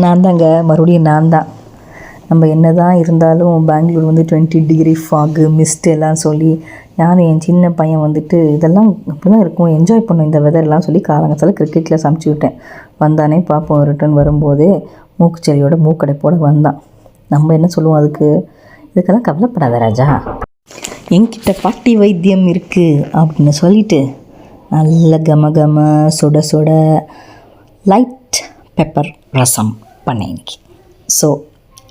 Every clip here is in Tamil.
நான் தாங்க, மறுபடியும் நான் தான். நம்ம என்ன தான் இருந்தாலும் பெங்களூர் வந்து 20 டிகிரி ஃபாகு மிஸ்ட் எல்லாம் சொல்லி நானும் என் சின்ன பையன் வந்துட்டு இதெல்லாம் அப்படி தான் இருக்கும், என்ஜாய் பண்ணோம் இந்த வெதர்லாம் சொல்லி காலங்கத்தில் கிரிக்கெட் கிளாஸ் அமுச்சு விட்டேன். வந்தானே பார்ப்போம், ரிட்டர்ன் வரும்போதே மூக்குச்செடியோட மூக்கடைப்போடு வந்தான். நம்ம என்ன சொல்லுவோம் அதுக்கு, இதுக்கெல்லாம் கவலைப்படாத ராஜா, என்கிட்ட பாட்டி வைத்தியம் இருக்குது அப்படின்னு சொல்லிட்டு நல்ல கம சுட சுட லைட் பெப்பர் ரசம் பண்ணேன் இன்னைக்கு. ஸோ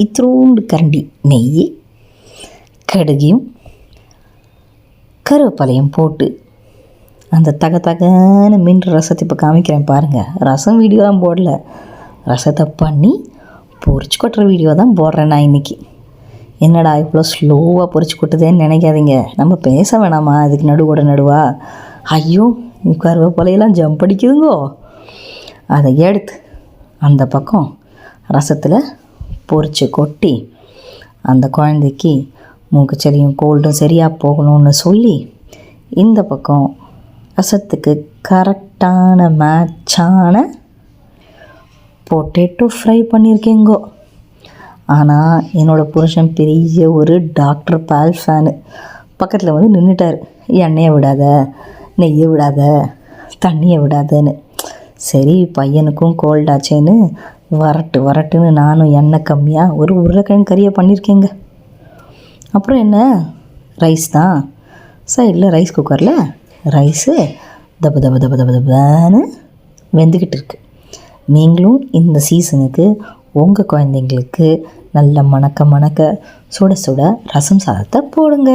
இத்திரூண்டு கரண்டி நெய், கடுகையும் கருவேப்பிலையும் போட்டு அந்த தகன்னு மீன் ரசத்தை இப்போ காமிக்கிறேன் பாருங்கள். ரசம் வீடியோலாம் போடல, ரசத்தை பண்ணி பொரிச்சு கொட்டுற வீடியோ தான் போடுறேன் நான் இன்றைக்கி. என்னடா இவ்வளோ ஸ்லோவாக பொரிச்சு கொட்டுதேன்னு நினைக்காதீங்க, நம்ம பேச வேணாமா இதுக்கு நடுவா. ஐயோ கருவேப்பிலையெல்லாம் ஜம்ப் அடிக்குதுங்கோ. அதை எடுத்து அந்த பக்கம் ரசத்தில் பொரித்து கொட்டி அந்த குழந்தைக்கு மூக்குச்சளியும் கோல்டும் சரியாக போகணும்னு சொல்லி இந்த பக்கம் ரசத்துக்கு கரெக்டான மேட்சான பொட்டேட்டோ ஃப்ரை பண்ணியிருக்கேங்கோ. ஆனால் என்னோடய புருஷன் பெரிய ஒரு டாக்டர் பால் ஃபேனு. பக்கத்தில் வந்து நின்றுட்டார், எண்ணெயை விடாத, நெய்யை விடாத, தண்ணியை விடாதன்னு. சரி பையனுக்கும் கோல்டாச்சேன்னு வரட்டுன்னு நானும் எண்ணெய் கம்மியாக ஒரு உருளைக்கிழங்கு கறியை பண்ணியிருக்கேங்க. அப்புறம் என்ன, ரைஸ் தான். சைடில் ரைஸ் குக்கரில் ரைஸு தபன்னு வெந்துக்கிட்டு இருக்கு. நீங்களும் இந்த சீசனுக்கு உங்கள் குழந்தைங்களுக்கு நல்ல மணக்க சுட சுட ரசம் சாதத்தை போடுங்க.